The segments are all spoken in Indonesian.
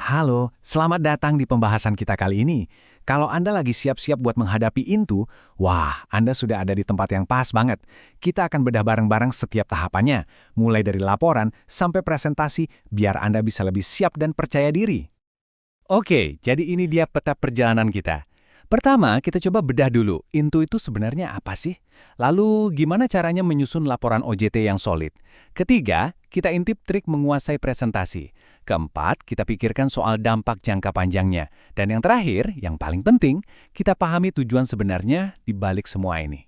Halo, selamat datang di pembahasan kita kali ini. Kalau Anda lagi siap-siap buat menghadapi Intu, wah, Anda sudah ada di tempat yang pas banget. Kita akan bedah bareng-bareng setiap tahapannya, mulai dari laporan sampai presentasi, biar Anda bisa lebih siap dan percaya diri. Oke, jadi ini dia peta perjalanan kita. Pertama, kita coba bedah dulu, Intu itu sebenarnya apa sih? Lalu, gimana caranya menyusun laporan OJT yang solid? Ketiga, kita intip trik menguasai presentasi. Keempat, kita pikirkan soal dampak jangka panjangnya. Dan yang terakhir, yang paling penting, kita pahami tujuan sebenarnya di balik semua ini.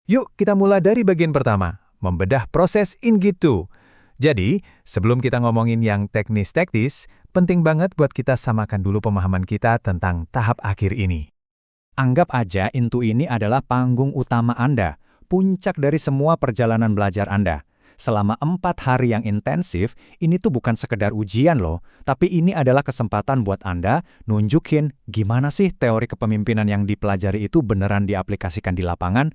Yuk kita mulai dari bagian pertama, membedah proses Ingitu. Jadi, sebelum kita ngomongin yang teknis-teknis, penting banget buat kita samakan dulu pemahaman kita tentang tahap akhir ini. Anggap aja Intu ini adalah panggung utama Anda, puncak dari semua perjalanan belajar Anda. Selama 4 hari yang intensif, ini tuh bukan sekedar ujian loh, tapi ini adalah kesempatan buat Anda nunjukin gimana sih teori kepemimpinan yang dipelajari itu beneran diaplikasikan di lapangan.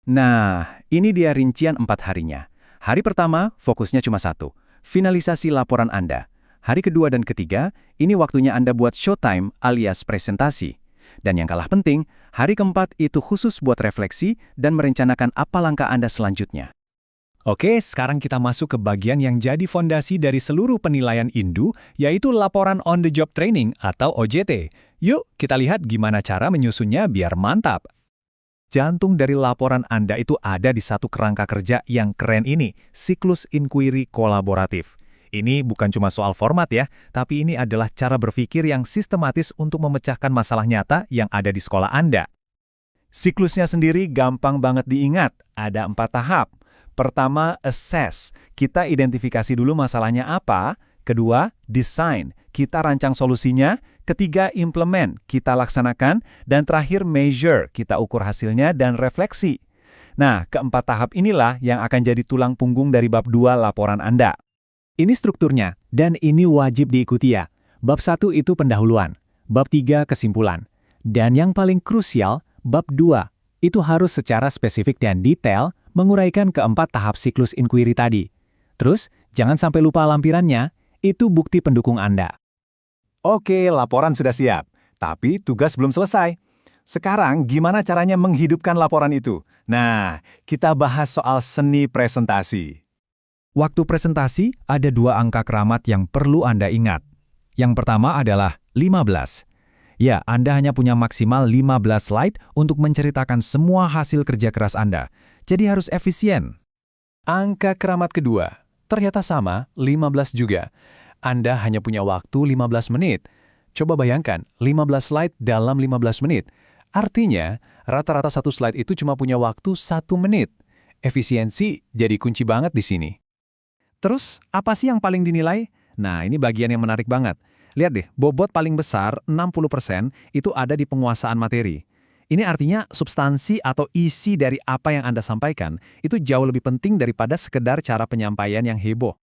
Nah, ini dia rincian 4 harinya. Hari pertama, fokusnya cuma satu, finalisasi laporan Anda. Hari kedua dan ketiga, ini waktunya Anda buat showtime alias presentasi. Dan yang kalah penting, hari keempat itu khusus buat refleksi dan merencanakan apa langkah Anda selanjutnya. Oke, sekarang kita masuk ke bagian yang jadi fondasi dari seluruh penilaian Indu, yaitu laporan on the job training atau OJT. Yuk, kita lihat gimana cara menyusunnya biar mantap. Jantung dari laporan Anda itu ada di satu kerangka kerja yang keren ini, siklus inquiry kolaboratif. Ini bukan cuma soal format ya, tapi ini adalah cara berpikir yang sistematis untuk memecahkan masalah nyata yang ada di sekolah Anda. Siklusnya sendiri gampang banget diingat, ada 4 tahap. Pertama, assess. Kita identifikasi dulu masalahnya apa. Kedua, design. Kita rancang solusinya. Ketiga, implement. Kita laksanakan. Dan terakhir, measure. Kita ukur hasilnya dan refleksi. Nah, keempat tahap inilah yang akan jadi tulang punggung dari bab 2 laporan Anda. Ini strukturnya, dan ini wajib diikuti ya. Bab 1 itu pendahuluan. Bab 3 kesimpulan. Dan yang paling krusial, bab 2. Itu harus secara spesifik dan detail menguraikan keempat tahap siklus inquiry tadi. Terus, jangan sampai lupa lampirannya, itu bukti pendukung Anda. Oke, laporan sudah siap, tapi tugas belum selesai. Sekarang, gimana caranya menghidupkan laporan itu? Nah, kita bahas soal seni presentasi. Waktu presentasi, ada 2 angka keramat yang perlu Anda ingat. Yang pertama adalah 15. Ya, Anda hanya punya maksimal 15 slide untuk menceritakan semua hasil kerja keras Anda. Jadi harus efisien. Angka keramat kedua, ternyata sama, 15 juga. Anda hanya punya waktu 15 menit. Coba bayangkan, 15 slide dalam 15 menit. Artinya, rata-rata satu slide itu cuma punya waktu 1 menit. Efisiensi jadi kunci banget di sini. Terus, apa sih yang paling dinilai? Nah, ini bagian yang menarik banget. Lihat deh, bobot paling besar, 60%, itu ada di penguasaan materi. Ini artinya substansi atau isi dari apa yang Anda sampaikan, itu jauh lebih penting daripada sekedar cara penyampaian yang heboh.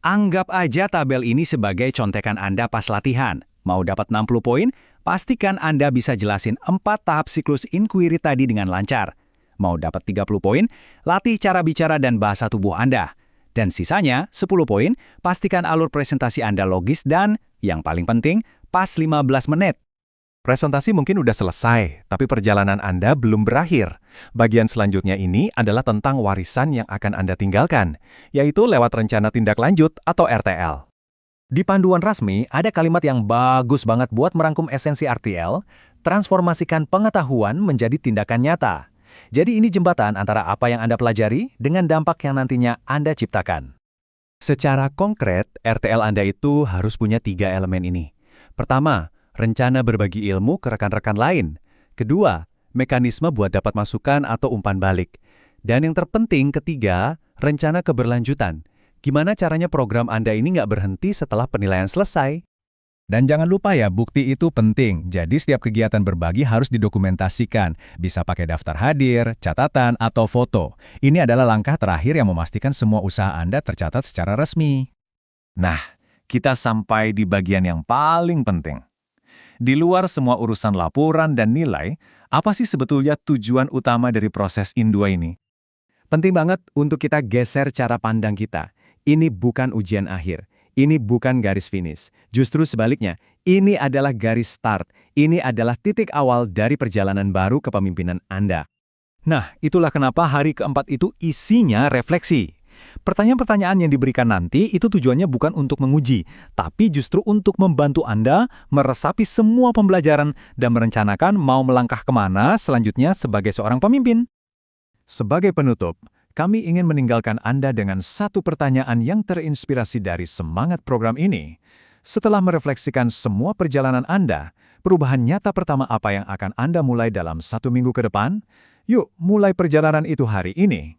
Anggap aja tabel ini sebagai contekan Anda pas latihan. Mau dapat 60 poin, pastikan Anda bisa jelasin 4 tahap siklus inquiry tadi dengan lancar. Mau dapat 30 poin, latih cara bicara dan bahasa tubuh Anda. Dan sisanya, 10 poin, pastikan alur presentasi Anda logis dan, yang paling penting, pas 15 menit. Presentasi mungkin udah selesai, tapi perjalanan Anda belum berakhir. Bagian selanjutnya ini adalah tentang warisan yang akan Anda tinggalkan, yaitu lewat rencana tindak lanjut atau RTL. Di panduan resmi, ada kalimat yang bagus banget buat merangkum esensi RTL, transformasikan pengetahuan menjadi tindakan nyata. Jadi ini jembatan antara apa yang Anda pelajari dengan dampak yang nantinya Anda ciptakan. Secara konkret, RTL Anda itu harus punya 3 elemen ini. Pertama, rencana berbagi ilmu ke rekan-rekan lain. Kedua, mekanisme buat dapat masukan atau umpan balik. Dan yang terpenting ketiga, rencana keberlanjutan. Gimana caranya program Anda ini nggak berhenti setelah penilaian selesai? Dan jangan lupa ya, bukti itu penting. Jadi setiap kegiatan berbagi harus didokumentasikan. Bisa pakai daftar hadir, catatan, atau foto. Ini adalah langkah terakhir yang memastikan semua usaha Anda tercatat secara resmi. Nah, kita sampai di bagian yang paling penting. Di luar semua urusan laporan dan nilai, apa sih sebetulnya tujuan utama dari proses Indua ini? Penting banget untuk kita geser cara pandang kita. Ini bukan ujian akhir. Ini bukan garis finish. Justru sebaliknya, ini adalah garis start. Ini adalah titik awal dari perjalanan baru kepemimpinan Anda. Nah, itulah kenapa hari keempat itu isinya refleksi. Pertanyaan-pertanyaan yang diberikan nanti itu tujuannya bukan untuk menguji, tapi justru untuk membantu Anda meresapi semua pembelajaran dan merencanakan mau melangkah kemana selanjutnya sebagai seorang pemimpin. Sebagai penutup, kami ingin meninggalkan Anda dengan satu pertanyaan yang terinspirasi dari semangat program ini. Setelah merefleksikan semua perjalanan Anda, perubahan nyata pertama apa yang akan Anda mulai dalam 1 minggu ke depan? Yuk, mulai perjalanan itu hari ini.